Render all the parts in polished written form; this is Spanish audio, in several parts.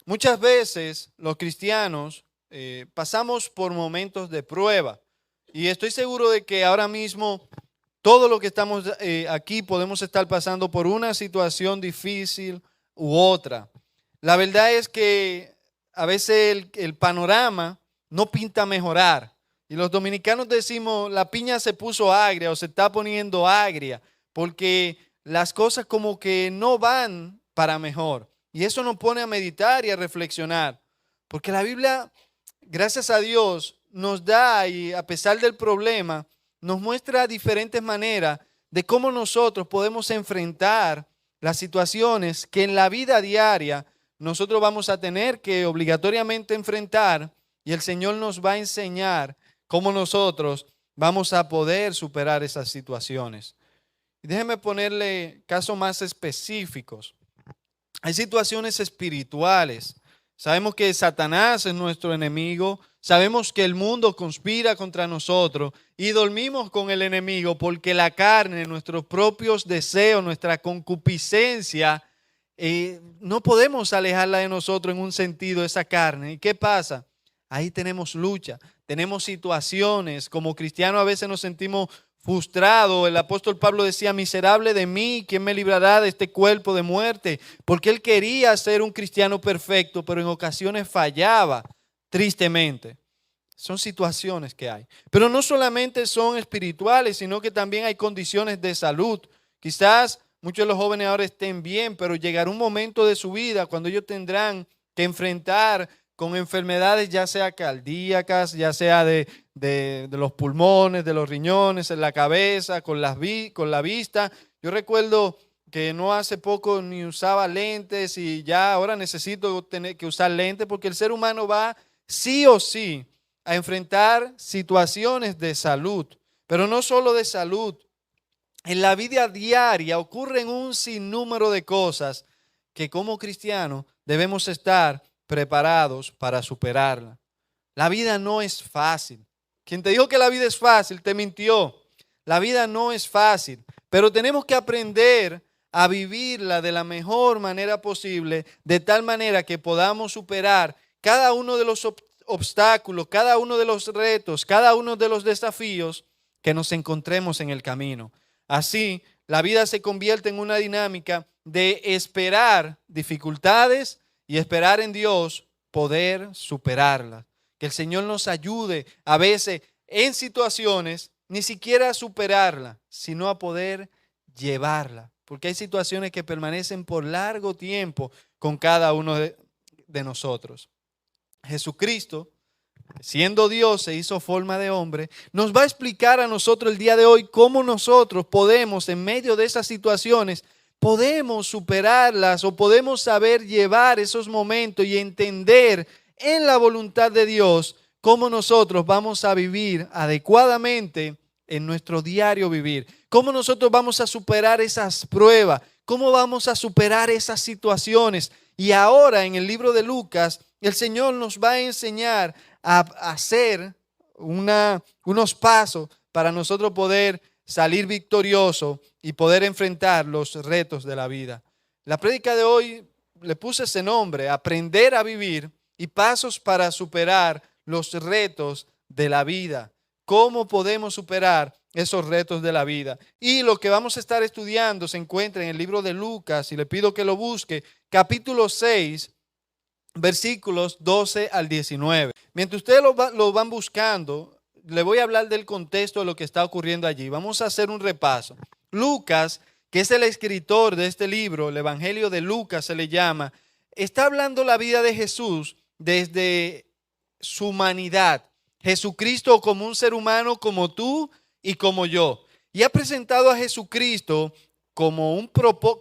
Muchas veces los cristianos pasamos por momentos de prueba y estoy seguro de que ahora mismo todo lo que estamos aquí podemos estar pasando por una situación difícil u otra. La verdad es que a veces el panorama no pinta mejorar y los dominicanos decimos la piña se puso agria o se está poniendo agria porque las cosas como que no van para mejor. Y eso nos pone a meditar y a reflexionar. Porque la Biblia, gracias a Dios, nos da y a pesar del problema, nos muestra diferentes maneras de cómo nosotros podemos enfrentar las situaciones que en la vida diaria nosotros vamos a tener que obligatoriamente enfrentar y el Señor nos va a enseñar cómo nosotros vamos a poder superar esas situaciones. Y déjeme ponerle casos más específicos. Hay situaciones espirituales. Sabemos que Satanás es nuestro enemigo. Sabemos que el mundo conspira contra nosotros y dormimos con el enemigo porque la carne, nuestros propios deseos, nuestra concupiscencia, no podemos alejarla de nosotros en un sentido, esa carne. ¿Y qué pasa? Ahí tenemos lucha, tenemos situaciones. Como cristianos a veces nos sentimos frustrados. El apóstol Pablo decía, miserable de mí, ¿quién me librará de este cuerpo de muerte? Porque él quería ser un cristiano perfecto, pero en ocasiones fallaba tristemente. Son situaciones que hay. Pero no solamente son espirituales, sino que también hay condiciones de salud. Quizás muchos de los jóvenes ahora estén bien, pero llegará un momento de su vida cuando ellos tendrán que enfrentar con enfermedades ya sea cardíacas, ya sea de los pulmones, de los riñones, en la cabeza, con la vista. Yo recuerdo que no hace poco ni usaba lentes y ya ahora necesito tener que usar lentes porque el ser humano va sí o sí a enfrentar situaciones de salud, pero no solo de salud. En la vida diaria ocurren un sinnúmero de cosas que como cristianos debemos estar preparados para superarla. La vida no es fácil. Quien te dijo que la vida es fácil, te mintió. La vida no es fácil, pero tenemos que aprender a vivirla de la mejor manera posible, de tal manera que podamos superar cada uno de los obstáculos, cada uno de los retos, cada uno de los desafíos que nos encontremos en el camino. Así, la vida se convierte en una dinámica de esperar dificultades y esperar en Dios poder superarlas. Que el Señor nos ayude a veces en situaciones ni siquiera a superarla, sino a poder llevarla. Porque hay situaciones que permanecen por largo tiempo con cada uno de nosotros. Jesucristo, siendo Dios, se hizo forma de hombre, nos va a explicar a nosotros el día de hoy cómo nosotros podemos, en medio de esas situaciones, podemos superarlas o podemos saber llevar esos momentos y entender en la voluntad de Dios cómo nosotros vamos a vivir adecuadamente en nuestro diario vivir, cómo nosotros vamos a superar esas pruebas, cómo vamos a superar esas situaciones. Y ahora en el libro de Lucas, el Señor nos va a enseñar a hacer unos pasos para nosotros poder salir victorioso y poder enfrentar los retos de la vida. La prédica de hoy le puse ese nombre, aprender a vivir y pasos para superar los retos de la vida. ¿Cómo podemos superar esos retos de la vida? Y lo que vamos a estar estudiando se encuentra en el libro de Lucas, y le pido que lo busque, capítulo 6, versículos 12 al 19. Mientras ustedes lo van buscando, le voy a hablar del contexto de lo que está ocurriendo allí. Vamos a hacer un repaso. Lucas, que es el escritor de este libro, el Evangelio de Lucas se le llama, está hablando la vida de Jesús desde su humanidad. Jesucristo como un ser humano como tú y como yo. Y ha presentado a Jesucristo como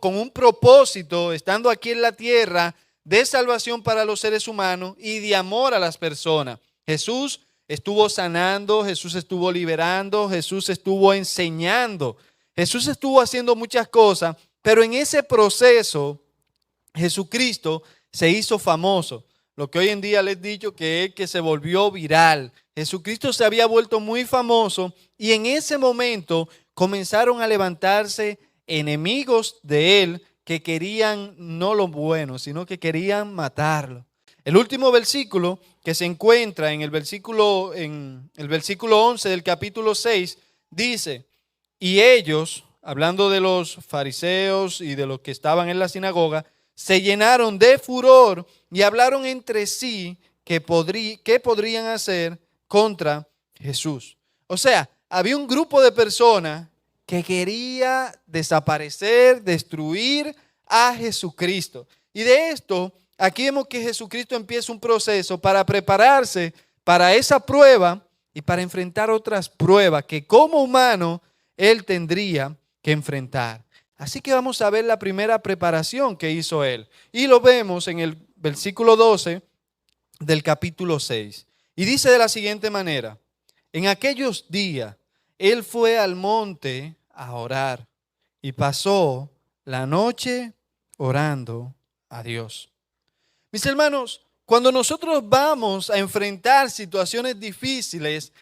con un propósito, estando aquí en la tierra, de salvación para los seres humanos y de amor a las personas. Jesús estuvo sanando, Jesús estuvo liberando, Jesús estuvo enseñando, Jesús estuvo haciendo muchas cosas, pero en ese proceso Jesucristo se hizo famoso. Lo que hoy en día les he dicho que es que se volvió viral. Jesucristo se había vuelto muy famoso y en ese momento comenzaron a levantarse enemigos de él que querían no lo bueno, sino que querían matarlo. El último versículo que se encuentra en el versículo 11 del capítulo 6 dice: y ellos, hablando de los fariseos y de los que estaban en la sinagoga, se llenaron de furor y hablaron entre sí qué podrían hacer contra Jesús. O sea, había un grupo de personas que quería desaparecer, destruir a Jesucristo. Y de esto, aquí vemos que Jesucristo empieza un proceso para prepararse para esa prueba y para enfrentar otras pruebas que como humano Él tendría que enfrentar. Así que vamos a ver la primera preparación que hizo Él. Y lo vemos en el versículo 12 del capítulo 6. Y dice de la siguiente manera: en aquellos días Él fue al monte a orar y pasó la noche orando a Dios. Mis hermanos, cuando nosotros vamos a enfrentar situaciones difíciles,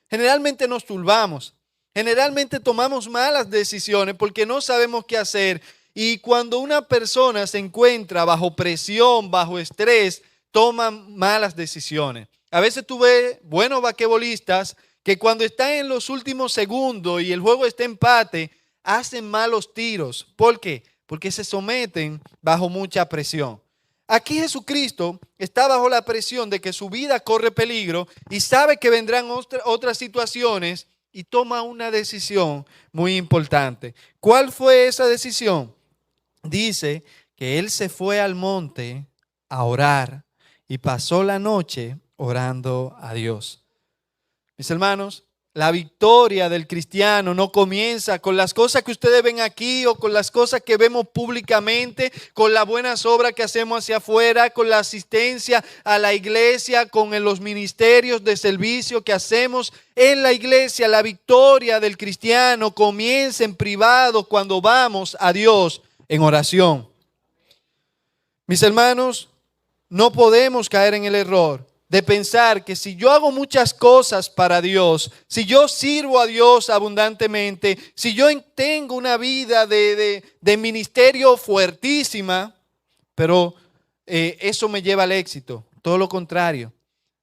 generalmente nos turbamos, generalmente tomamos malas decisiones porque no sabemos qué hacer. Y cuando una persona se encuentra bajo presión, bajo estrés, toma malas decisiones. A veces tú ves buenos basquetbolistas que cuando están en los últimos segundos y el juego está empate, hacen malos tiros. ¿Por qué? Porque se someten bajo mucha presión. Aquí Jesucristo está bajo la presión de que su vida corre peligro y sabe que vendrán otras situaciones y toma una decisión muy importante. ¿Cuál fue esa decisión? Dice que Él se fue al monte a orar y pasó la noche orando a Dios. Mis hermanos, la victoria del cristiano no comienza con las cosas que ustedes ven aquí o con las cosas que vemos públicamente, con las buenas obras que hacemos hacia afuera, con la asistencia a la iglesia, con los ministerios de servicio que hacemos en la iglesia. La victoria del cristiano comienza en privado cuando vamos a Dios en oración. Mis hermanos, no podemos caer en el error de pensar que si yo hago muchas cosas para Dios, si yo sirvo a Dios abundantemente, si yo tengo una vida de ministerio fuertísima, pero eso me lleva al éxito. Todo lo contrario.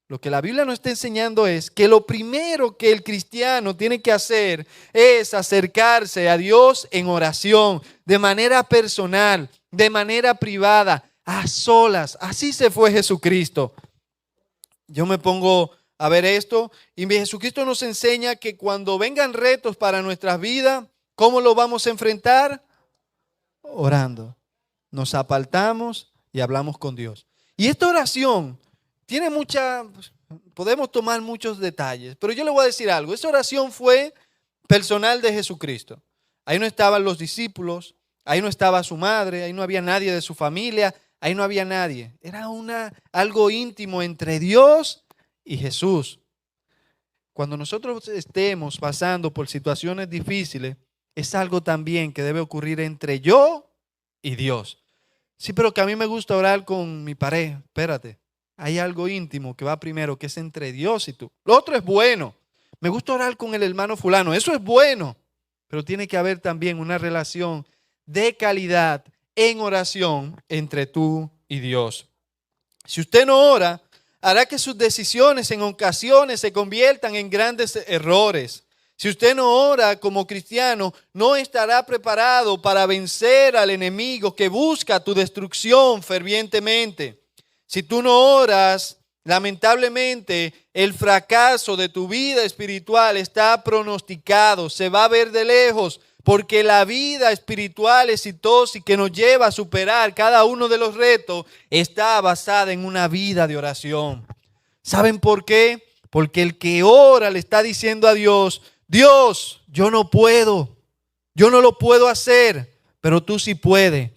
Lo que la Biblia nos está enseñando es que lo primero que el cristiano tiene que hacer es acercarse a Dios en oración, de manera personal, de manera privada, a solas. Así se fue Jesucristo. Yo me pongo a ver esto y Jesucristo nos enseña que cuando vengan retos para nuestras vidas, ¿cómo lo vamos a enfrentar? Orando. Nos apartamos y hablamos con Dios. Y esta oración tiene podemos tomar muchos detalles, pero yo le voy a decir algo. Esta oración fue personal de Jesucristo. Ahí no estaban los discípulos, ahí no estaba su madre, ahí no había nadie de su familia. Ahí no había nadie. Era algo íntimo entre Dios y Jesús. Cuando nosotros estemos pasando por situaciones difíciles, es algo también que debe ocurrir entre yo y Dios. Sí, pero que a mí me gusta orar con mi pareja. Espérate, hay algo íntimo que va primero, que es entre Dios y tú. Lo otro es bueno. Me gusta orar con el hermano fulano. Eso es bueno. Pero tiene que haber también una relación de calidad en oración entre tú y Dios. Si usted no ora, hará que sus decisiones en ocasiones se conviertan en grandes errores. Si usted no ora como cristiano, no estará preparado para vencer al enemigo que busca tu destrucción fervientemente. Si tú no oras, lamentablemente el fracaso de tu vida espiritual está pronosticado, se va a ver de lejos. Porque la vida espiritual exitosa y que nos lleva a superar cada uno de los retos está basada en una vida de oración. ¿Saben por qué? Porque el que ora le está diciendo a Dios: Dios, yo no puedo, yo no lo puedo hacer, pero tú sí puedes.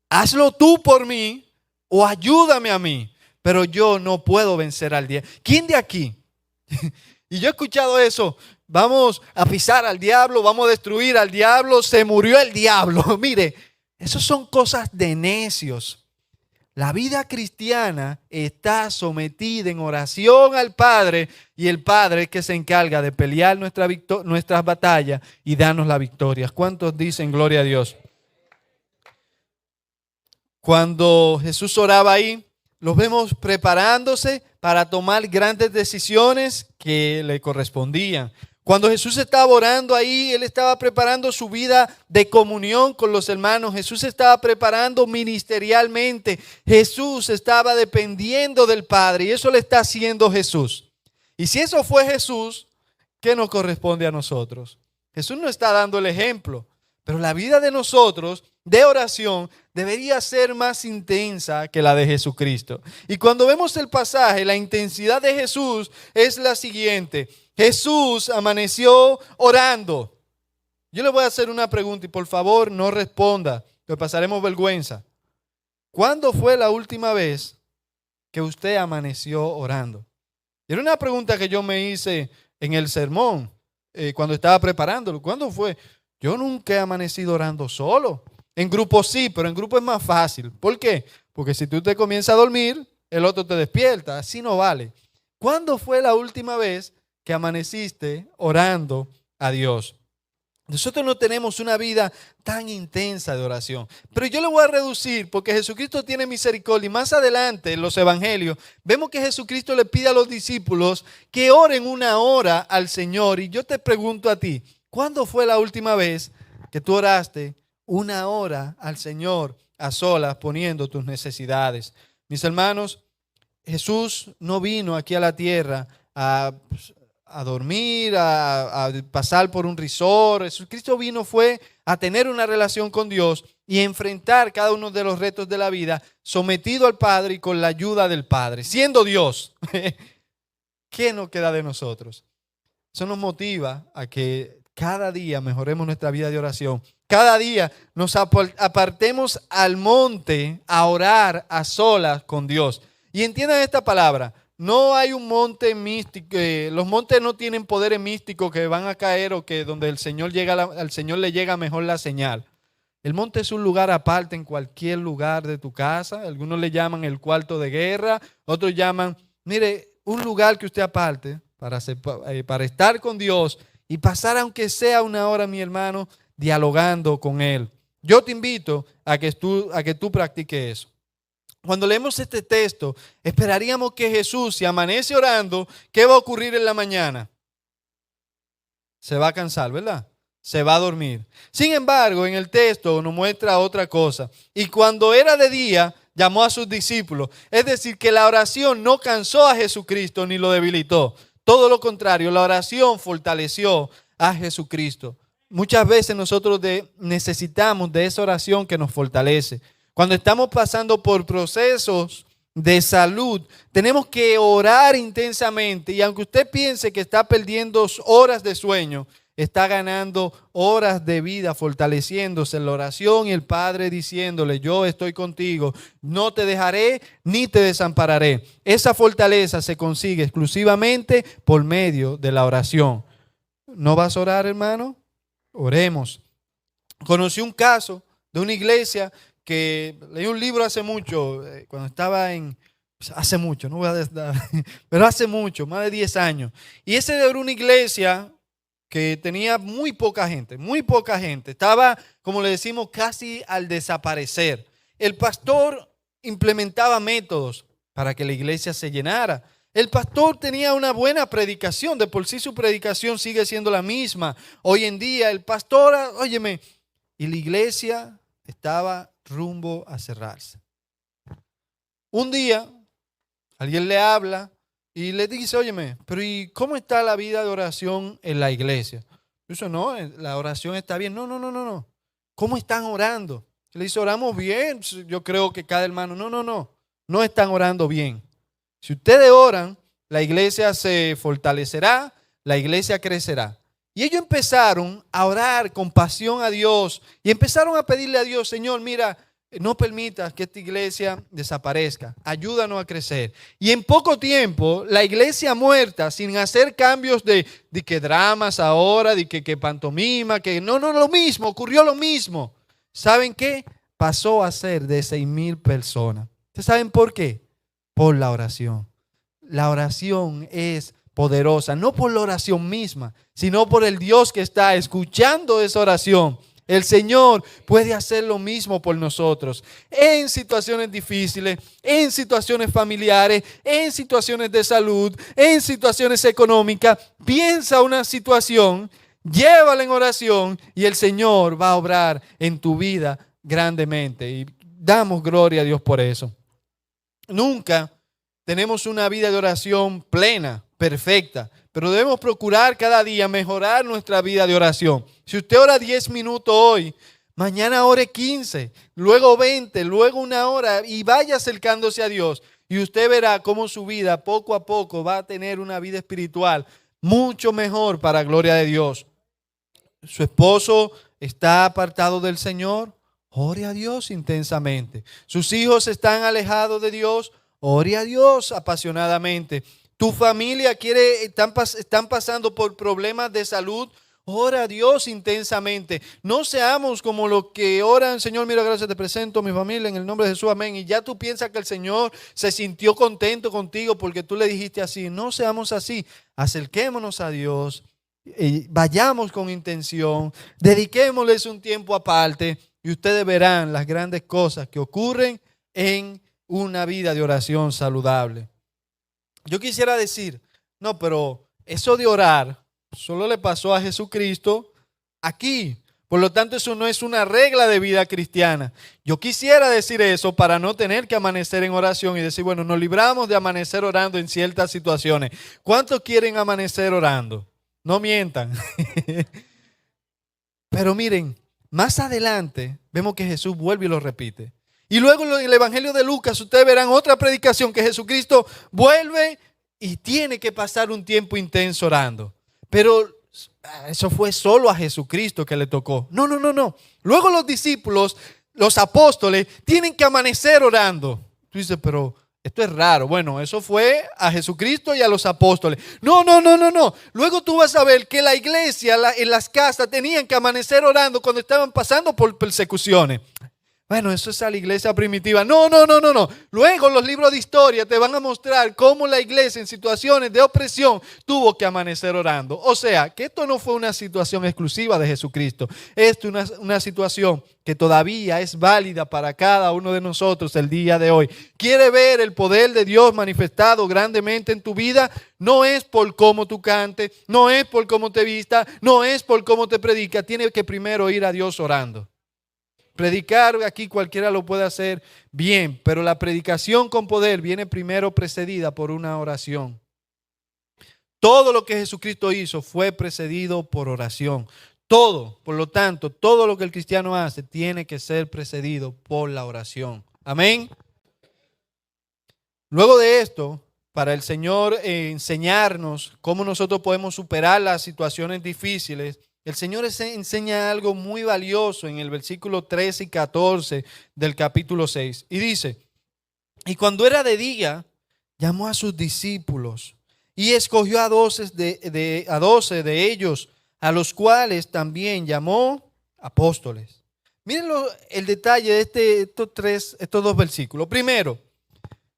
Hazlo tú por mí o ayúdame a mí, pero yo no puedo vencer al diablo. ¿Quién de aquí? Y yo he escuchado eso. Vamos a pisar al diablo, vamos a destruir al diablo, se murió el diablo. Mire, esas son cosas de necios. La vida cristiana está sometida en oración al Padre y el Padre es que se encarga de pelear nuestras batallas y darnos la victoria. ¿Cuántos dicen gloria a Dios? Cuando Jesús oraba ahí, los vemos preparándose para tomar grandes decisiones que le correspondían. Cuando Jesús estaba orando ahí, Él estaba preparando su vida de comunión con los hermanos. Jesús estaba preparando ministerialmente. Jesús estaba dependiendo del Padre y eso le está haciendo Jesús. Y si eso fue Jesús, ¿qué nos corresponde a nosotros? Jesús nos está dando el ejemplo, pero la vida de nosotros de oración debería ser más intensa que la de Jesucristo. Y cuando vemos el pasaje, la intensidad de Jesús es la siguiente. Jesús amaneció orando. Yo le voy a hacer una pregunta y por favor no responda, que pasaremos vergüenza. ¿Cuándo fue la última vez que usted amaneció orando? Y era una pregunta que yo me hice en el sermón cuando estaba preparándolo. ¿Cuándo fue? Yo nunca he amanecido orando solo. En grupo sí, pero en grupo es más fácil. ¿Por qué? Porque si tú te comienzas a dormir, el otro te despierta. Así no vale. ¿Cuándo fue la última vez que amaneciste orando a Dios? Nosotros no tenemos una vida tan intensa de oración, pero yo le voy a reducir porque Jesucristo tiene misericordia y más adelante en los evangelios vemos que Jesucristo le pide a los discípulos que oren una hora al Señor. Y yo te pregunto a ti, ¿cuándo fue la última vez que tú oraste una hora al Señor a solas poniendo tus necesidades? Mis hermanos, Jesús no vino aquí a la tierra a dormir, a pasar por un resort. Jesucristo vino fue a tener una relación con Dios y enfrentar cada uno de los retos de la vida sometido al Padre y con la ayuda del Padre, siendo Dios. ¿Qué nos queda de nosotros? Eso nos motiva a que cada día mejoremos nuestra vida de oración. Cada día nos apartemos al monte a orar a solas con Dios. Y entiendan esta palabra. No hay un monte místico, los montes no tienen poderes místicos que van a caer o que donde el Señor al Señor le llega mejor la señal. El monte es un lugar aparte en cualquier lugar de tu casa. Algunos le llaman el cuarto de guerra, otros llaman, mire, un lugar que usted aparte para estar con Dios y pasar aunque sea una hora, mi hermano, dialogando con Él. Yo te invito a que tú practiques eso. Cuando leemos este texto, esperaríamos que Jesús, si amanece orando, ¿qué va a ocurrir en la mañana? Se va a cansar, ¿verdad? Se va a dormir. Sin embargo, en el texto nos muestra otra cosa. Y cuando era de día, llamó a sus discípulos. Es decir, que la oración no cansó a Jesucristo ni lo debilitó. Todo lo contrario, la oración fortaleció a Jesucristo. Muchas veces nosotros necesitamos de esa oración que nos fortalece. Cuando estamos pasando por procesos de salud, tenemos que orar intensamente. Y aunque usted piense que está perdiendo horas de sueño, está ganando horas de vida, fortaleciéndose en la oración y el Padre diciéndole, yo estoy contigo, no te dejaré ni te desampararé. Esa fortaleza se consigue exclusivamente por medio de la oración. ¿No vas a orar, hermano? Oremos. Conocí un caso de una iglesia que leí un libro hace mucho, cuando estaba hace mucho, no voy a dar, pero hace mucho, más de 10 años. Y ese era una iglesia que tenía muy poca gente, estaba, como le decimos, casi al desaparecer. El pastor implementaba métodos para que la iglesia se llenara. El pastor tenía una buena predicación, de por sí su predicación sigue siendo la misma. Hoy en día el pastor, óyeme, y la iglesia estaba rumbo a cerrarse. Un día alguien le habla y le dice, óyeme, pero ¿y cómo está la vida de oración en la iglesia? Dice, no, la oración está bien. No. ¿Cómo están orando? Le dice, oramos bien. Yo creo que cada hermano, no están orando bien. Si ustedes oran, la iglesia se fortalecerá, la iglesia crecerá. Y ellos empezaron a orar con pasión a Dios y empezaron a pedirle a Dios, Señor, mira, no permitas que esta iglesia desaparezca, ayúdanos a crecer. Y en poco tiempo, la iglesia muerta, sin hacer cambios de que dramas ahora, de que pantomima, que no, lo mismo, ocurrió lo mismo. ¿Saben qué? Pasó a ser de 6,000 personas. ¿Ustedes saben por qué? Por la oración. La oración es poderosa, no por la oración misma, sino por el Dios que está escuchando esa oración El Señor puede hacer lo mismo por nosotros. En situaciones difíciles, en situaciones familiares, en situaciones de salud, en situaciones económicas. Piensa una situación, llévala en oración y el Señor va a obrar en tu vida grandemente. Y damos gloria a Dios por eso. Nunca tenemos una vida de oración plena, perfecta, pero debemos procurar cada día mejorar nuestra vida de oración. Si usted ora 10 minutos hoy, mañana ore 15, luego 20, luego 1 hora y vaya acercándose a Dios. Y usted verá cómo su vida poco a poco va a tener una vida espiritual mucho mejor para gloria de Dios. Su esposo está apartado del Señor, ore a Dios intensamente. Sus hijos están alejados de Dios, ore a Dios apasionadamente. Tu familia están pasando por problemas de salud, ora a Dios intensamente. No seamos como los que oran, Señor, mira, gracias, te presento a mi familia en el nombre de Jesús, amén. Y ya tú piensas que el Señor se sintió contento contigo porque tú le dijiste así. No seamos así. Acerquémonos a Dios, vayamos con intención, dediquémosles un tiempo aparte y ustedes verán las grandes cosas que ocurren en una vida de oración saludable. Yo quisiera decir, no, pero eso de orar solo le pasó a Jesucristo aquí. Por lo tanto, eso no es una regla de vida cristiana. Yo quisiera decir eso para no tener que amanecer en oración y decir, bueno, nos libramos de amanecer orando en ciertas situaciones. ¿Cuántos quieren amanecer orando? No mientan. Pero miren, más adelante vemos que Jesús vuelve y lo repite. Y luego en el Evangelio de Lucas ustedes verán otra predicación que Jesucristo vuelve y tiene que pasar un tiempo intenso orando. Pero eso fue solo a Jesucristo que le tocó. No. Luego los discípulos, los apóstoles, tienen que amanecer orando. Tú dices, pero esto es raro. Bueno, eso fue a Jesucristo y a los apóstoles. No. Luego tú vas a ver que la iglesia en las casas tenían que amanecer orando cuando estaban pasando por persecuciones. Bueno, eso es a la iglesia primitiva. No. Luego los libros de historia te van a mostrar cómo la iglesia en situaciones de opresión tuvo que amanecer orando. O sea, que esto no fue una situación exclusiva de Jesucristo. Esto es una situación que todavía es válida para cada uno de nosotros el día de hoy. ¿Quiere ver el poder de Dios manifestado grandemente en tu vida? No es por cómo tú cantes, no es por cómo te vistas, no es por cómo te predicas. Tienes que primero ir a Dios orando. Predicar aquí cualquiera lo puede hacer bien, pero la predicación con poder viene primero precedida por una oración. Todo lo que Jesucristo hizo fue precedido por oración. Todo, por lo tanto, todo lo que el cristiano hace tiene que ser precedido por la oración. Amén. Luego de esto, para el Señor enseñarnos cómo nosotros podemos superar las situaciones difíciles, el Señor enseña algo muy valioso en el versículo 13 y 14 del capítulo 6. Y dice, y cuando era de día, llamó a sus discípulos y escogió a 12 de ellos, a los cuales también llamó apóstoles. Miren el detalle de estos 2 versículos. Primero,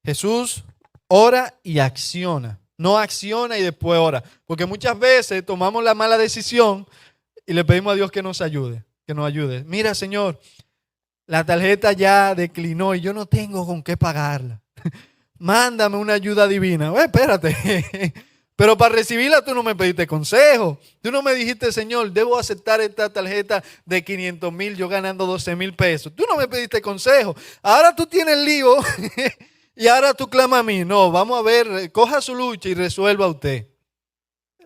Jesús ora y acciona. No acciona y después ora. Porque muchas veces tomamos la mala decisión y le pedimos a Dios que nos ayude, que nos ayude. Mira, Señor, la tarjeta ya declinó y yo no tengo con qué pagarla. Mándame una ayuda divina. Espérate. Pero para recibirla tú no me pediste consejo. Tú no me dijiste, Señor, debo aceptar esta tarjeta de 500,000, yo ganando 12,000 pesos. Tú no me pediste consejo. Ahora tú tienes el lío y ahora tú clamas a mí. No, vamos a ver, coja su lucha y resuelva usted.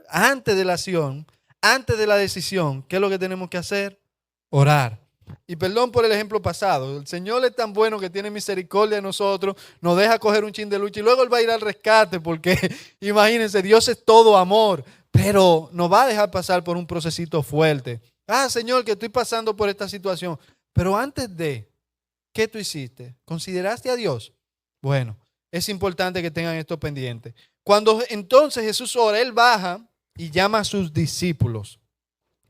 Antes de la acción, antes de la decisión, ¿qué es lo que tenemos que hacer? Orar. Y perdón por el ejemplo pasado. El Señor es tan bueno que tiene misericordia de nosotros, nos deja coger un chin de lucha y luego Él va a ir al rescate porque, imagínense, Dios es todo amor, pero nos va a dejar pasar por un procesito fuerte. Señor, que estoy pasando por esta situación. Pero antes de, ¿qué tú hiciste? ¿Consideraste a Dios? Bueno, es importante que tengan esto pendiente. Cuando entonces Jesús ora, Él baja y llama a sus discípulos.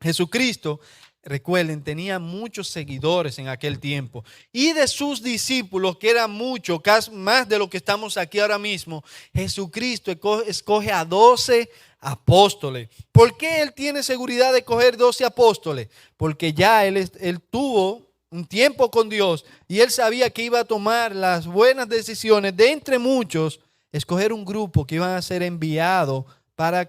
Jesucristo recuerden, tenía muchos seguidores en aquel tiempo. Y de sus discípulos, que eran muchos, más de lo que estamos aquí ahora mismo, Jesucristo escoge a 12 apóstoles. ¿Por qué Él tiene seguridad de escoger 12 apóstoles? Porque ya él tuvo un tiempo con Dios y Él sabía que iba a tomar las buenas decisiones de entre muchos, escoger un grupo que iban a ser enviados para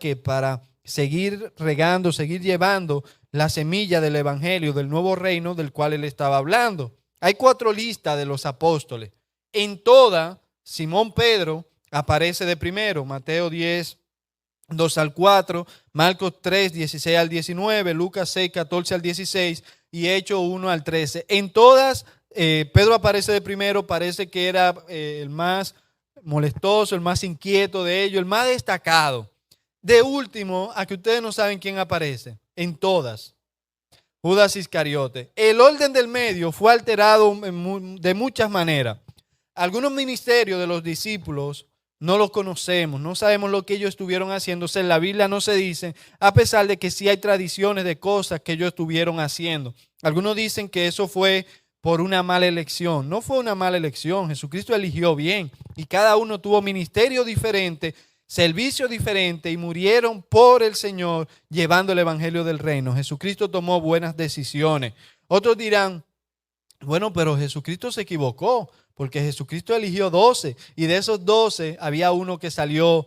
seguir regando, seguir llevando la semilla del evangelio, del nuevo reino del cual Él estaba hablando. Hay 4 listas de los apóstoles. En toda, Simón Pedro aparece de primero. Mateo 10, 2 al 4, Marcos 3, 16 al 19, Lucas 6, 14 al 16 y Hechos 1 al 13. En todas, Pedro aparece de primero, parece que era el más molestoso, el más inquieto de ellos, el más destacado. De último, a que ustedes no saben quién aparece, en todas, Judas Iscariote. El orden del medio fue alterado de muchas maneras. Algunos ministerios de los discípulos no los conocemos, no sabemos lo que ellos estuvieron haciendo. En la Biblia no se dice, a pesar de que sí hay tradiciones de cosas que ellos estuvieron haciendo. Algunos dicen que eso fue por una mala elección. No fue una mala elección. Jesucristo eligió bien y cada uno tuvo ministerio diferente, servicio diferente y murieron por el Señor llevando el evangelio del reino. Jesucristo tomó buenas decisiones. Otros dirán, bueno, pero Jesucristo se equivocó porque Jesucristo eligió 12 y de esos 12 había uno que salió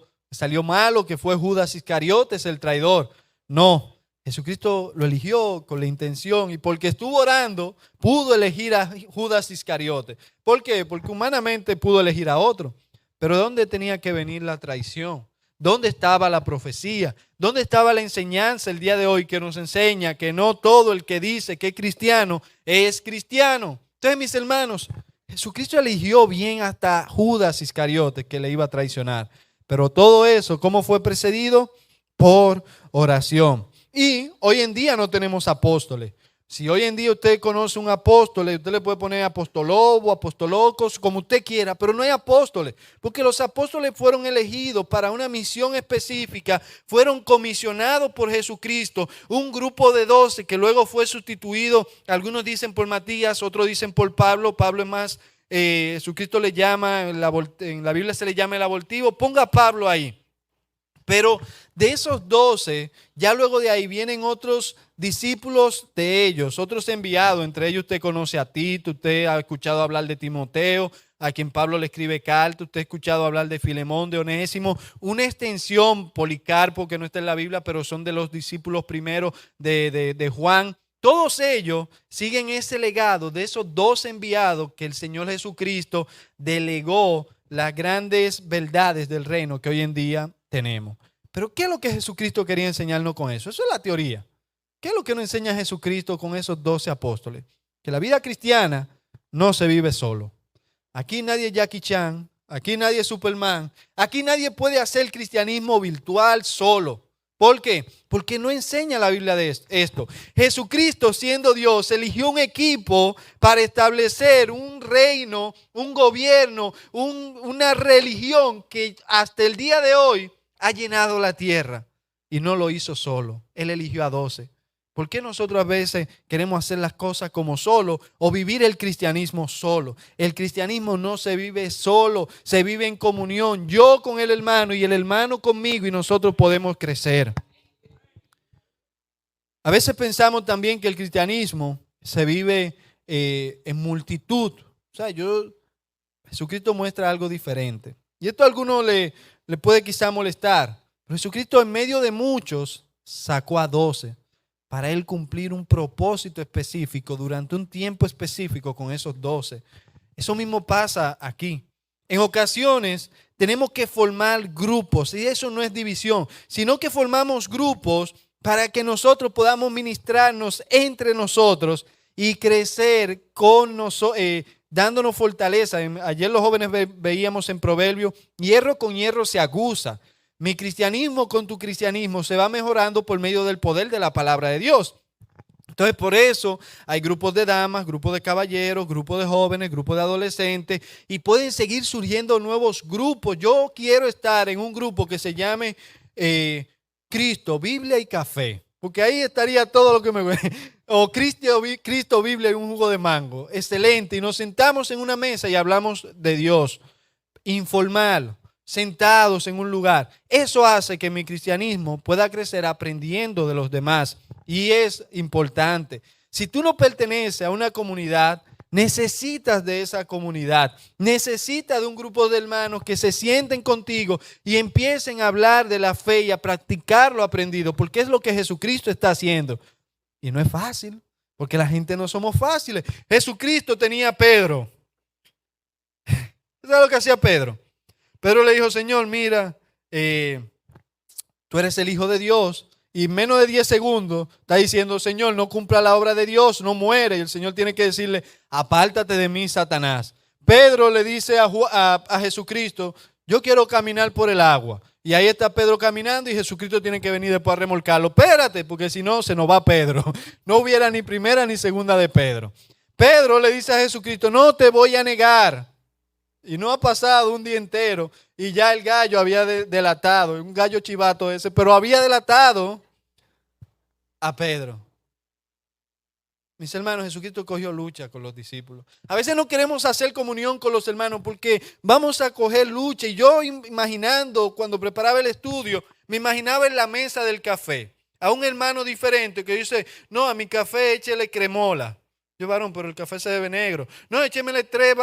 malo, que fue Judas Iscariotes, el traidor. No, Jesucristo lo eligió con la intención y porque estuvo orando pudo elegir a Judas Iscariote. ¿Por qué? Porque humanamente pudo elegir a otro. Pero ¿dónde tenía que venir la traición? ¿Dónde estaba la profecía? ¿Dónde estaba la enseñanza el día de hoy que nos enseña que no todo el que dice que es cristiano es cristiano? Entonces, mis hermanos, Jesucristo eligió bien hasta Judas Iscariote que le iba a traicionar. Pero todo eso, ¿cómo fue precedido? Por oración. Y hoy en día no tenemos apóstoles. Si hoy en día usted conoce un apóstol, usted le puede poner apostolobo, apostolocos, como usted quiera, pero no hay apóstoles, porque los apóstoles fueron elegidos para una misión específica, fueron comisionados por Jesucristo, un grupo de 12 que luego fue sustituido, algunos dicen por Matías, otros dicen por Pablo. Pablo es más, Jesucristo le llama, en la Biblia se le llama el abortivo, ponga a Pablo ahí. Pero de esos 12, ya luego de ahí vienen otros discípulos de ellos, otros enviados. Entre ellos usted conoce a Tito, usted ha escuchado hablar de Timoteo, a quien Pablo le escribe carta, usted ha escuchado hablar de Filemón, de Onésimo, una extensión, Policarpo, que no está en la Biblia, pero son de los discípulos primeros de Juan. Todos ellos siguen ese legado de esos 12 enviados que el Señor Jesucristo delegó las grandes verdades del reino que hoy en día tenemos. Pero ¿qué es lo que Jesucristo quería enseñarnos con eso? Eso es la teoría. ¿Qué es lo que nos enseña Jesucristo con esos 12 apóstoles? Que la vida cristiana no se vive solo. Aquí nadie es Jackie Chan, aquí nadie es Superman, aquí nadie puede hacer cristianismo virtual solo. ¿Por qué? Porque no enseña la Biblia de esto. Jesucristo, siendo Dios, eligió un equipo para establecer un reino, un gobierno, una religión que hasta el día de hoy ha llenado la tierra. Y no lo hizo solo. Él eligió a 12. ¿Por qué nosotros a veces queremos hacer las cosas como solo o vivir el cristianismo solo? El cristianismo no se vive solo, se vive en comunión. Yo con el hermano y el hermano conmigo y nosotros podemos crecer. A veces pensamos también que el cristianismo se vive en multitud. O sea, Jesucristo muestra algo diferente. Y esto a algunos le puede quizá molestar. Pero Jesucristo en medio de muchos sacó a 12. Para Él cumplir un propósito específico durante un tiempo específico con esos 12. Eso mismo pasa aquí. En ocasiones tenemos que formar grupos y eso no es división, sino que formamos grupos para que nosotros podamos ministrarnos entre nosotros y crecer dándonos fortaleza. Ayer los jóvenes veíamos en Proverbios, hierro con hierro se aguza. Mi cristianismo con tu cristianismo se va mejorando por medio del poder de la palabra de Dios. Entonces, por eso hay grupos de damas, grupos de caballeros, grupos de jóvenes, grupos de adolescentes y pueden seguir surgiendo nuevos grupos. Yo quiero estar en un grupo que se llame Cristo, Biblia y Café. porque ahí estaría todo lo que me... O Cristo Biblia y un jugo de mango. Excelente. Y nos sentamos en una mesa y hablamos de Dios. Informal, sentados en un lugar. Eso hace que mi cristianismo pueda crecer aprendiendo de los demás. Y es importante. Si tú no perteneces a una comunidad, necesitas de esa comunidad, necesitas de un grupo de hermanos que se sienten contigo y empiecen a hablar de la fe y a practicar lo aprendido, porque es lo que Jesucristo está haciendo. Y no es fácil, porque la gente no somos fáciles. Jesucristo tenía a Pedro. ¿Sabes lo que hacía Pedro? Pedro le dijo, Señor, mira, tú eres el Hijo de Dios. Y en menos de 10 segundos está diciendo, Señor, no cumpla la obra de Dios, no muere. Y el Señor tiene que decirle, apártate de mí, Satanás. Pedro le dice a Jesucristo, yo quiero caminar por el agua. Y ahí está Pedro caminando y Jesucristo tiene que venir después a remolcarlo. Espérate, porque si no, se nos va Pedro. No hubiera ni primera ni segunda de Pedro. Pedro le dice a Jesucristo, no te voy a negar. Y no ha pasado un día entero y ya el gallo había delatado, un gallo chivato ese, pero había delatado a Pedro. Mis hermanos, Jesucristo cogió lucha con los discípulos. A veces no queremos hacer comunión con los hermanos porque vamos a coger lucha. Y yo imaginando, cuando preparaba el estudio, me imaginaba en la mesa del café a un hermano diferente que dice, no, a mi café échele cremola. Yo, varón, pero el café se debe negro. No, échemele tres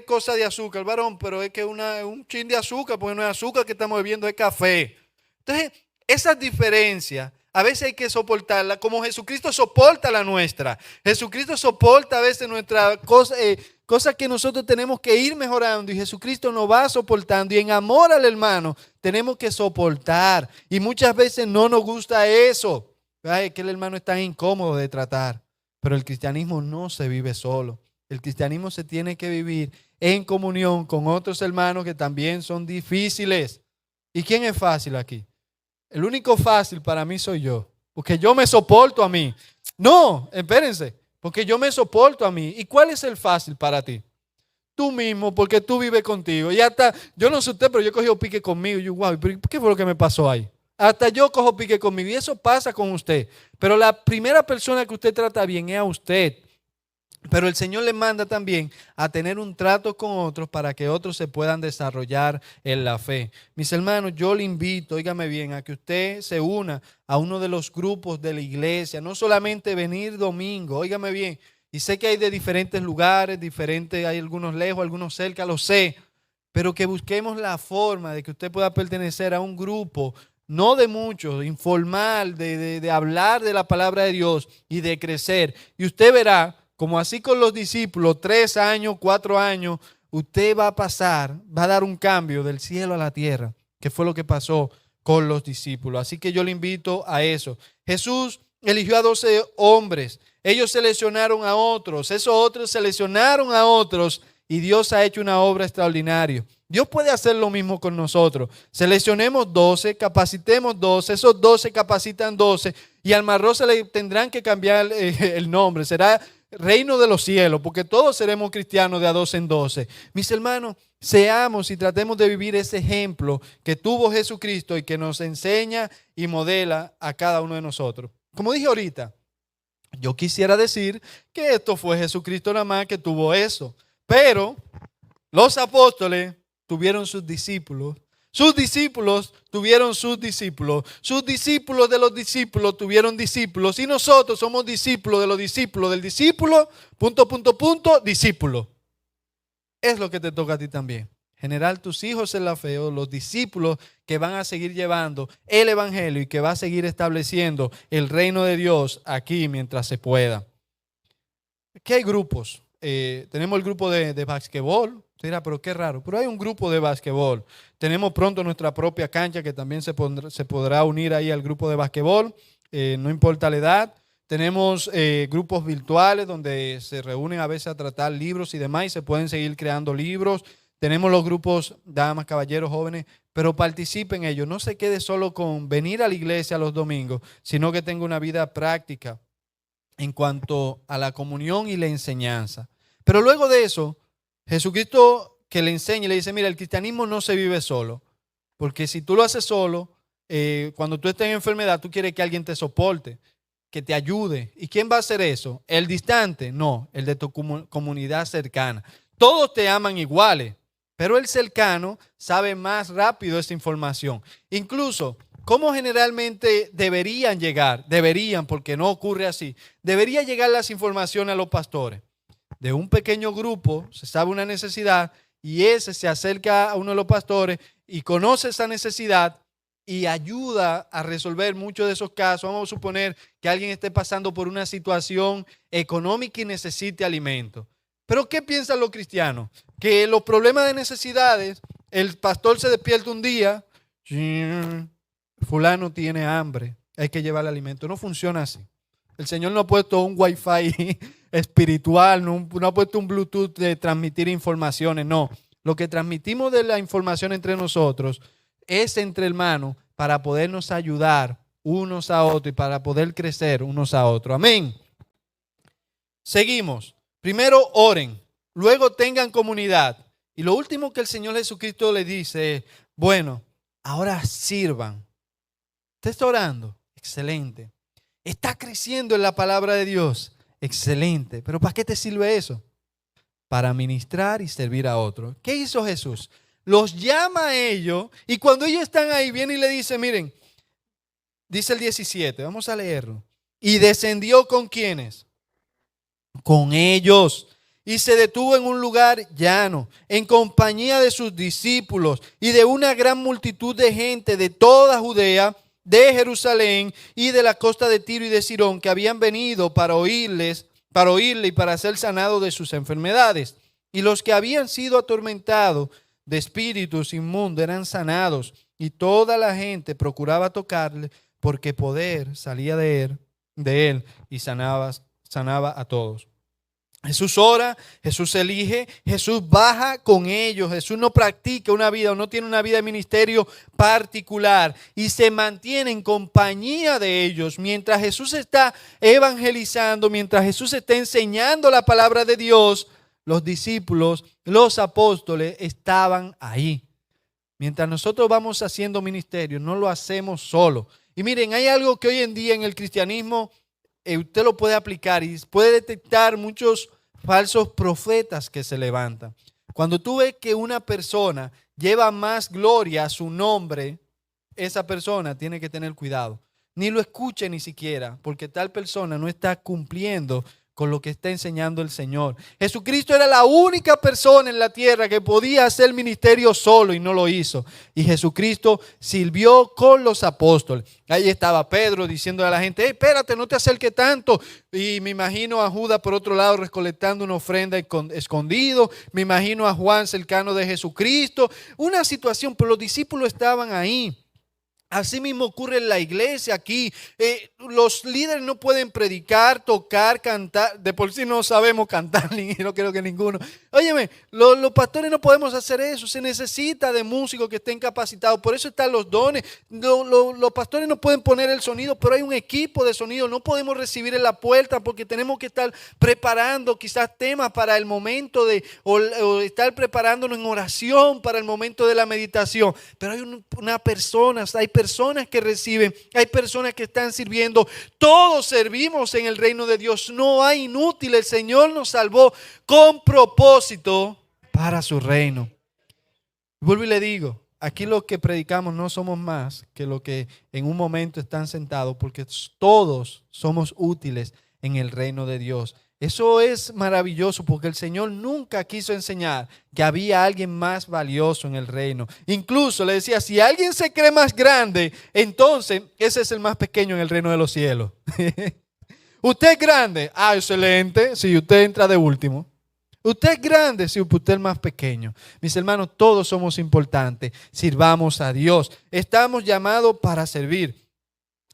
cosas de azúcar, varón, pero es que un chin de azúcar, porque no es azúcar que estamos bebiendo, es café. Entonces, esas diferencias a veces hay que soportarla, como Jesucristo soporta la nuestra. Jesucristo soporta a veces nuestras cosas que nosotros tenemos que ir mejorando y Jesucristo nos va soportando. Y en amor al hermano tenemos que soportar. Y muchas veces no nos gusta eso. Ay, que el hermano es tan incómodo de tratar. Pero el cristianismo no se vive solo. El cristianismo se tiene que vivir en comunión con otros hermanos que también son difíciles. ¿Y quién es fácil aquí? El único fácil para mí soy yo, porque yo me soporto a mí. No, espérense, porque yo me soporto a mí. ¿Y cuál es el fácil para ti? Tú mismo, porque tú vives contigo. Y hasta, yo no sé usted, pero yo cogí pique conmigo. Y yo, wow, ¿qué fue lo que me pasó ahí? Hasta yo cojo pique conmigo. Y eso pasa con usted. Pero la primera persona que usted trata bien es a usted. Pero el Señor le manda también a tener un trato con otros para que otros se puedan desarrollar en la fe. Mis hermanos, yo le invito, óigame bien, a que usted se una a uno de los grupos de la iglesia. No solamente venir domingo, óigame bien. Y sé que hay de diferentes lugares, hay algunos lejos, algunos cerca, lo sé. Pero que busquemos la forma de que usted pueda pertenecer a un grupo, no de muchos, informal, de hablar de la palabra de Dios y de crecer. Y usted verá, como así con los discípulos, 3 años, 4 años, usted va a pasar, va a dar un cambio del cielo a la tierra, que fue lo que pasó con los discípulos. Así que yo le invito a eso. Jesús eligió a 12 hombres, ellos seleccionaron a otros, esos otros seleccionaron a otros y Dios ha hecho una obra extraordinaria. Dios puede hacer lo mismo con nosotros. Seleccionemos 12, capacitemos 12, esos 12 capacitan 12 y al marrón se le tendrán que cambiar el nombre, será Reino de los Cielos, porque todos seremos cristianos de a 12 en 12. Mis hermanos, seamos y tratemos de vivir ese ejemplo que tuvo Jesucristo y que nos enseña y modela a cada uno de nosotros. Como dije ahorita, yo quisiera decir que esto fue Jesucristo nada más que tuvo eso, pero los apóstoles tuvieron sus discípulos tuvieron sus discípulos de los discípulos tuvieron discípulos y nosotros somos discípulos de los discípulos del discípulo, discípulo. Es lo que te toca a ti también, generar tus hijos en la fe o los discípulos que van a seguir llevando el evangelio y que va a seguir estableciendo el reino de Dios aquí mientras se pueda. Aquí hay grupos. Tenemos el grupo de basquetbol. Usted dirá, pero qué raro. Pero hay un grupo de basquetbol. Tenemos pronto nuestra propia cancha que también se podrá unir ahí al grupo de basquetbol. No importa la edad. Tenemos grupos virtuales donde se reúnen a veces a tratar libros y demás y se pueden seguir creando libros. Tenemos los grupos, damas, caballeros, jóvenes, pero participen en ellos. No se quede solo con venir a la iglesia los domingos, sino que tenga una vida práctica en cuanto a la comunión y la enseñanza. Pero luego de eso, Jesucristo que le enseña y le dice, mira, el cristianismo no se vive solo, porque si tú lo haces solo, cuando tú estés en enfermedad, tú quieres que alguien te soporte, que te ayude. ¿Y quién va a hacer eso? ¿El distante? No, el de tu comunidad cercana. Todos te aman iguales, pero el cercano sabe más rápido esa información. Incluso, ¿cómo generalmente deberían llegar? Deberían, porque no ocurre así. Debería llegar las informaciones a los pastores. De un pequeño grupo se sabe una necesidad y ese se acerca a uno de los pastores y conoce esa necesidad y ayuda a resolver muchos de esos casos. Vamos a suponer que alguien esté pasando por una situación económica y necesite alimento. Pero ¿qué piensan los cristianos? Que los problemas de necesidades, el pastor se despierta un día, fulano tiene hambre, hay que llevarle alimento. No funciona así. El Señor no ha puesto un wifi espiritual, no ha puesto un Bluetooth de transmitir informaciones, no. Lo que transmitimos de la información entre nosotros es entre hermanos para podernos ayudar unos a otros y para poder crecer unos a otros. Amén. Seguimos. Primero oren, luego tengan comunidad. Y lo último que el Señor Jesucristo le dice es, bueno, ahora sirvan. ¿Usted está orando? Excelente. ¿Está creciendo en la palabra de Dios? Excelente. ¿Pero para qué te sirve eso? Para ministrar y servir a otros. ¿Qué hizo Jesús? Los llama a ellos y cuando ellos están ahí, viene y le dice, miren, dice el 17, vamos a leerlo. Y descendió ¿con quiénes? Con ellos. Y se detuvo en un lugar llano, en compañía de sus discípulos y de una gran multitud de gente de toda Judea, de Jerusalén y de la costa de Tiro y de Sidón, que habían venido para oírle y para ser sanados de sus enfermedades. Y los que habían sido atormentados de espíritus inmundos eran sanados, y toda la gente procuraba tocarle, porque poder salía de él y sanaba a todos. Jesús ora, Jesús elige, Jesús baja con ellos. Jesús no practica una vida o no tiene una vida de ministerio particular y se mantiene en compañía de ellos. Mientras Jesús está evangelizando, mientras Jesús está enseñando la palabra de Dios, los discípulos, los apóstoles estaban ahí. Mientras nosotros vamos haciendo ministerio, no lo hacemos solo. Y miren, hay algo que hoy en día en el cristianismo usted lo puede aplicar y puede detectar muchos falsos profetas que se levantan. Cuando tú ves que una persona lleva más gloria a su nombre, esa persona tiene que tener cuidado. Ni lo escuche ni siquiera, porque tal persona no está cumpliendo con lo que está enseñando el Señor. Jesucristo era la única persona en la tierra que podía hacer ministerio solo y no lo hizo. Y Jesucristo sirvió con los apóstoles. Ahí estaba Pedro diciendo a la gente, hey, espérate, no te acerques tanto. Y me imagino a Judas por otro lado recolectando una ofrenda escondido. Me imagino a Juan cercano de Jesucristo. Una situación, pero los discípulos estaban ahí. Así mismo ocurre en la iglesia aquí. Los líderes no pueden predicar, tocar, cantar. De por sí no sabemos cantar, ni no creo que ninguno. Óyeme, los pastores no podemos hacer eso. Se necesita de músicos que estén capacitados. Por eso están los dones. Los pastores no pueden poner el sonido, pero hay un equipo de sonido. No podemos recibir en la puerta porque tenemos que estar preparando quizás temas para el momento o estar preparándonos en oración para el momento de la meditación. Pero hay hay personas que reciben, hay personas que están sirviendo. Todos servimos en el reino de Dios. No hay inútil. El Señor nos salvó con propósito para su reino. Vuelvo y le digo, aquí los que predicamos no somos más que los que en un momento están sentados, porque todos somos útiles en el reino de Dios. Eso es maravilloso porque el Señor nunca quiso enseñar que había alguien más valioso en el reino. Incluso le decía, si alguien se cree más grande, entonces ese es el más pequeño en el reino de los cielos. ¿Usted es grande? Ah, excelente. Si usted entra de último. ¿Usted es grande? Sí, usted es más pequeño. Mis hermanos, todos somos importantes. Sirvamos a Dios. Estamos llamados para servir.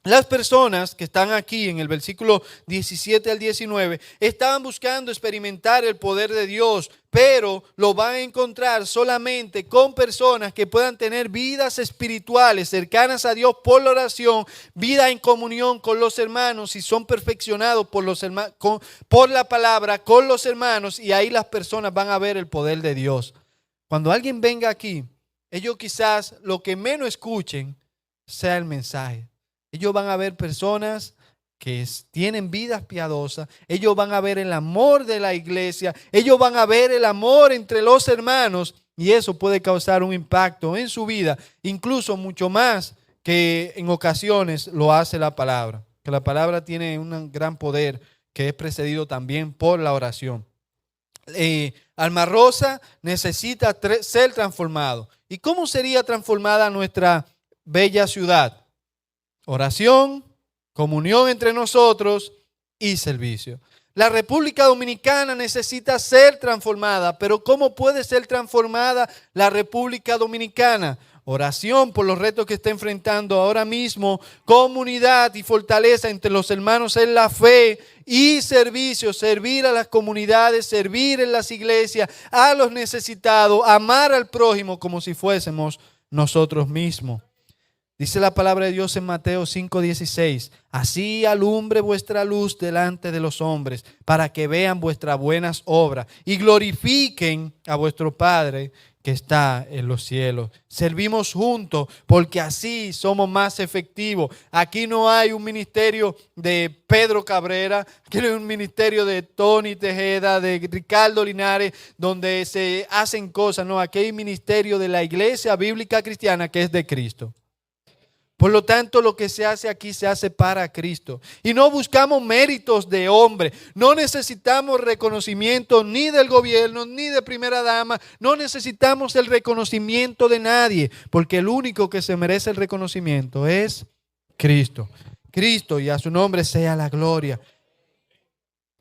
Las personas que están aquí en el versículo 17 al 19 estaban buscando experimentar el poder de Dios, pero lo van a encontrar solamente con personas que puedan tener vidas espirituales cercanas a Dios por la oración, vida en comunión con los hermanos y son perfeccionados por la palabra con los hermanos, y ahí las personas van a ver el poder de Dios. Cuando alguien venga aquí, ellos quizás lo que menos escuchen sea el mensaje. Ellos van a ver personas que tienen vidas piadosas. Ellos van a ver el amor de la iglesia. Ellos van a ver el amor entre los hermanos. Y eso puede causar un impacto en su vida, incluso mucho más que en ocasiones lo hace la palabra. Que la palabra tiene un gran poder que es precedido también por la oración. Alma Rosa necesita ser transformado. ¿Y cómo sería transformada nuestra bella ciudad? Oración, comunión entre nosotros y servicio. La República Dominicana necesita ser transformada, pero ¿cómo puede ser transformada la República Dominicana? Oración por los retos que está enfrentando ahora mismo, comunidad y fortaleza entre los hermanos en la fe y servicio, servir a las comunidades, servir en las iglesias, a los necesitados, amar al prójimo como si fuésemos nosotros mismos. Dice la palabra de Dios en Mateo 5:16, así alumbre vuestra luz delante de los hombres, para que vean vuestras buenas obras y glorifiquen a vuestro Padre que está en los cielos. Servimos juntos porque así somos más efectivos. Aquí no hay un ministerio de Pedro Cabrera, aquí no hay un ministerio de Tony Tejeda, de Ricardo Linares, donde se hacen cosas. No, aquí hay un ministerio de la Iglesia Bíblica Cristiana que es de Cristo. Por lo tanto, lo que se hace aquí se hace para Cristo. Y no buscamos méritos de hombre. No necesitamos reconocimiento ni del gobierno, ni de primera dama. No necesitamos el reconocimiento de nadie. Porque el único que se merece el reconocimiento es Cristo. Cristo, y a su nombre sea la gloria.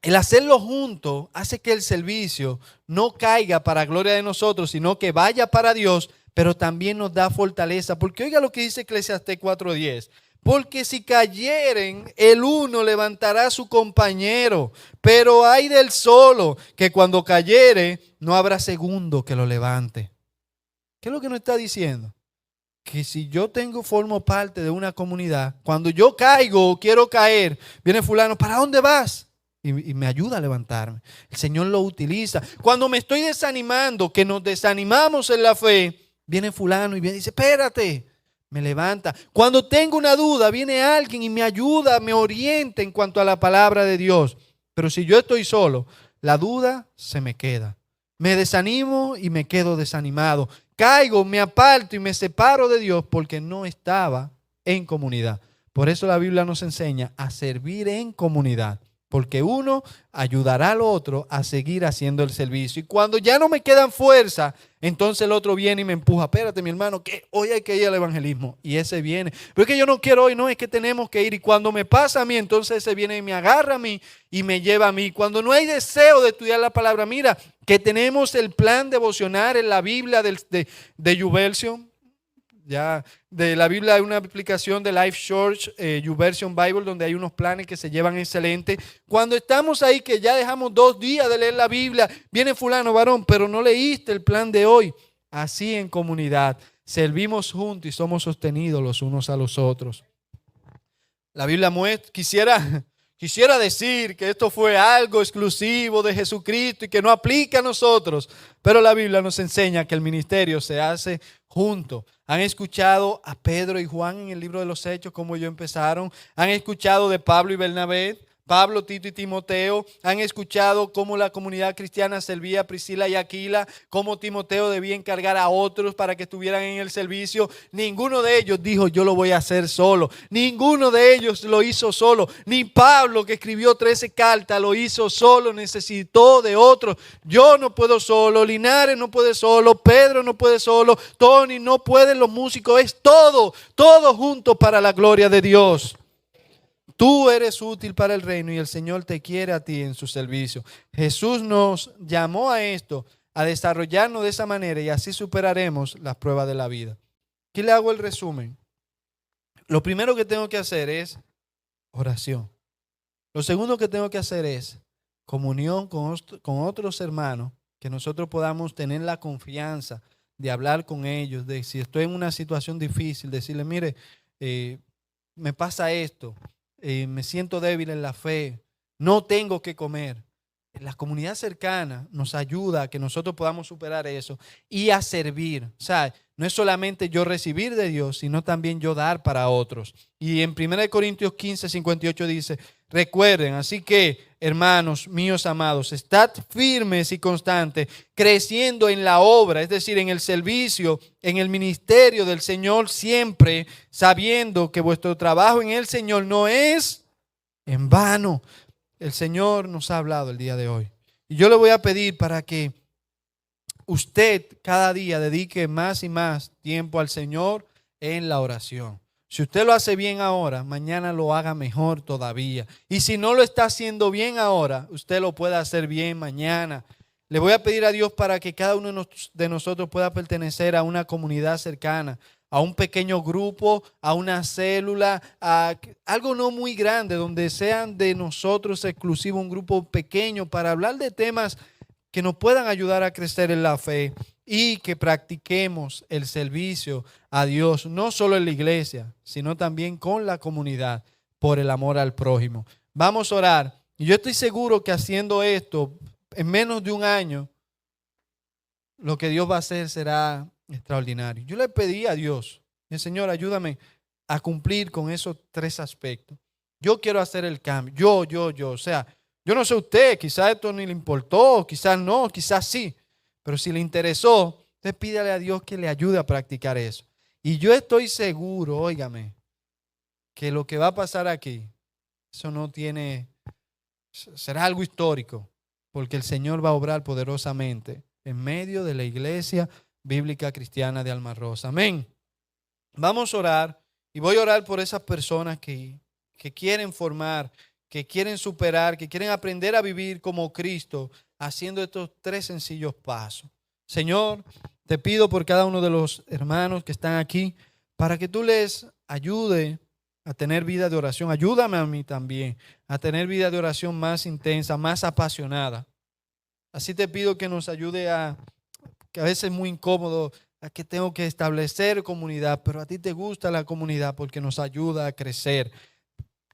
El hacerlo juntos hace que el servicio no caiga para gloria de nosotros, sino que vaya para Dios, pero también nos da fortaleza. Porque oiga lo que dice Eclesiastés 4:10. Porque si cayeren, el uno levantará a su compañero, pero hay del solo, que cuando cayere, no habrá segundo que lo levante. ¿Qué es lo que nos está diciendo? Que si yo formo parte de una comunidad, cuando yo caigo o quiero caer, viene fulano, ¿para dónde vas? Y me ayuda a levantarme. El Señor lo utiliza. Cuando me estoy desanimando, que nos desanimamos en la fe, viene fulano y viene y dice, espérate, me levanta. Cuando tengo una duda, viene alguien y me ayuda, me orienta en cuanto a la palabra de Dios. Pero si yo estoy solo, la duda se me queda. Me desanimo y me quedo desanimado. Caigo, me aparto y me separo de Dios porque no estaba en comunidad. Por eso la Biblia nos enseña a servir en comunidad. Porque uno ayudará al otro a seguir haciendo el servicio. Y cuando ya no me quedan fuerza, entonces el otro viene y me empuja. Espérate, mi hermano, que hoy hay que ir al evangelismo. Y ese viene. Pero es que yo no quiero hoy, no, es que tenemos que ir. Y cuando me pasa a mí, entonces ese viene y me agarra a mí y me lleva a mí. Cuando no hay deseo de estudiar la palabra, mira, que tenemos el plan devocional en la Biblia de YouVersion. Ya de la Biblia hay una aplicación de Life Church, YouVersion Bible, donde hay unos planes que se llevan excelentes. Cuando estamos ahí, que ya dejamos 2 días de leer la Biblia, viene fulano, varón, pero no leíste el plan de hoy. Así en comunidad, servimos juntos y somos sostenidos los unos a los otros. La Biblia muestra, quisiera decir que esto fue algo exclusivo de Jesucristo y que no aplica a nosotros, pero la Biblia nos enseña que el ministerio se hace juntos. Han escuchado a Pedro y Juan en el libro de los Hechos, cómo ellos empezaron. Han escuchado de Pablo y Bernabé, Pablo, Tito y Timoteo. Han escuchado cómo la comunidad cristiana servía a Priscila y Aquila, cómo Timoteo debía encargar a otros para que estuvieran en el servicio. Ninguno de ellos dijo, yo lo voy a hacer solo. Ninguno de ellos lo hizo solo. Ni Pablo, que escribió 13 cartas, lo hizo solo. Necesitó de otros. Yo no puedo solo. Linares no puede solo. Pedro no puede solo. Tony no pueden los músicos. Es todo junto para la gloria de Dios. Tú eres útil para el reino y el Señor te quiere a ti en su servicio. Jesús nos llamó a esto, a desarrollarnos de esa manera y así superaremos las pruebas de la vida. Aquí le hago el resumen. Lo primero que tengo que hacer es oración. Lo segundo que tengo que hacer es comunión con otros hermanos, que nosotros podamos tener la confianza de hablar con ellos, de si estoy en una situación difícil, decirle, mire, me pasa esto. Me siento débil en la fe, no tengo que comer. La comunidad cercana nos ayuda a que nosotros podamos superar eso y a servir. O sea, no es solamente yo recibir de Dios, sino también yo dar para otros. Y en 1 Corintios 15:58 dice, recuerden, así que, hermanos míos amados, estad firmes y constantes, creciendo en la obra, es decir, en el servicio, en el ministerio del Señor siempre, sabiendo que vuestro trabajo en el Señor no es en vano. El Señor nos ha hablado el día de hoy. Y yo le voy a pedir para que usted cada día dedique más y más tiempo al Señor en la oración. Si usted lo hace bien ahora, mañana lo haga mejor todavía. Y si no lo está haciendo bien ahora, usted lo puede hacer bien mañana. Le voy a pedir a Dios para que cada uno de nosotros pueda pertenecer a una comunidad cercana, a un pequeño grupo, a una célula, a algo no muy grande, donde sean de nosotros exclusivo, un grupo pequeño para hablar de temas que nos puedan ayudar a crecer en la fe y que practiquemos el servicio a Dios, no solo en la iglesia, sino también con la comunidad, por el amor al prójimo. Vamos a orar. Y yo estoy seguro que haciendo esto, en menos de un año, lo que Dios va a hacer será extraordinario. Yo le pedí a Dios, Señor, ayúdame a cumplir con esos 3 aspectos. Yo quiero hacer el cambio. Yo. O sea, yo no sé usted, quizás esto ni le importó, quizás no, quizás sí. Pero si le interesó, usted pídale a Dios que le ayude a practicar eso. Y yo estoy seguro, óigame, que lo que va a pasar aquí, eso no tiene, será algo histórico, porque el Señor va a obrar poderosamente en medio de la iglesia bíblica cristiana de Alma Rosa. Amén. Vamos a orar y voy a orar por esas personas que quieren formar, que quieren superar, que quieren aprender a vivir como Cristo, haciendo estos 3 sencillos pasos. Señor, te pido por cada uno de los hermanos que están aquí, para que tú les ayude a tener vida de oración. Ayúdame a mí también a tener vida de oración más intensa, más apasionada. Así te pido que nos ayude que a veces es muy incómodo, a que tengo que establecer comunidad, pero a ti te gusta la comunidad porque nos ayuda a crecer.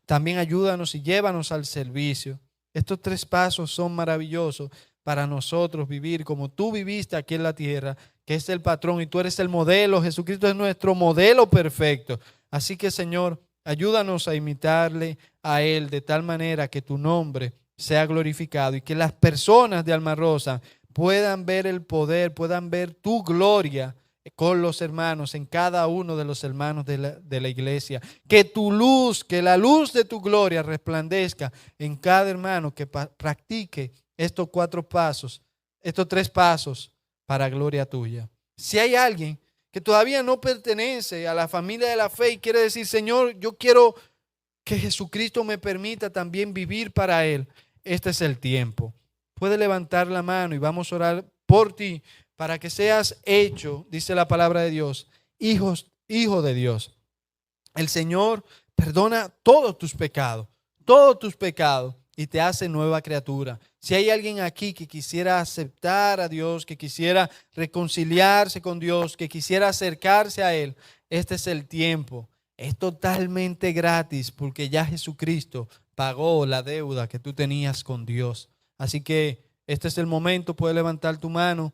También ayúdanos y llévanos al servicio. Estos 3 pasos son maravillosos para nosotros vivir como tú viviste aquí en la tierra, que es el patrón y tú eres el modelo. Jesucristo es nuestro modelo perfecto. Así que, Señor, ayúdanos a imitarle a Él de tal manera que tu nombre sea glorificado y que las personas de Alma Rosa puedan ver el poder, puedan ver tu gloria con los hermanos, en cada uno de los hermanos de la iglesia. Que tu luz, que la luz de tu gloria resplandezca en cada hermano que practique estos 4 pasos, estos 3 pasos para gloria tuya. Si hay alguien que todavía no pertenece a la familia de la fe y quiere decir, Señor, yo quiero que Jesucristo me permita también vivir para Él, este es el tiempo. Puede levantar la mano y vamos a orar por ti, para que seas hecho, dice la palabra de Dios, hijo de Dios. El Señor perdona todos tus pecados, y te hace nueva criatura. Si hay alguien aquí que quisiera aceptar a Dios, que quisiera reconciliarse con Dios, que quisiera acercarse a Él, este es el tiempo. Es totalmente gratis porque ya Jesucristo pagó la deuda que tú tenías con Dios. Así que este es el momento, puedes levantar tu mano.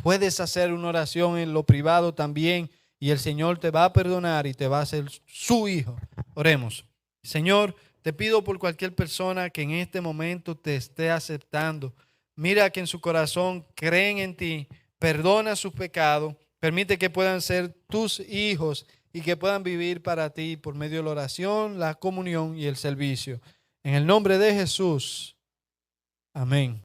Puedes hacer una oración en lo privado también y el Señor te va a perdonar y te va a hacer su hijo. Oremos. Señor, te pido por cualquier persona que en este momento te esté aceptando. Mira que en su corazón creen en ti, perdona sus pecados, permite que puedan ser tus hijos y que puedan vivir para ti por medio de la oración, la comunión y el servicio. En el nombre de Jesús. Amén.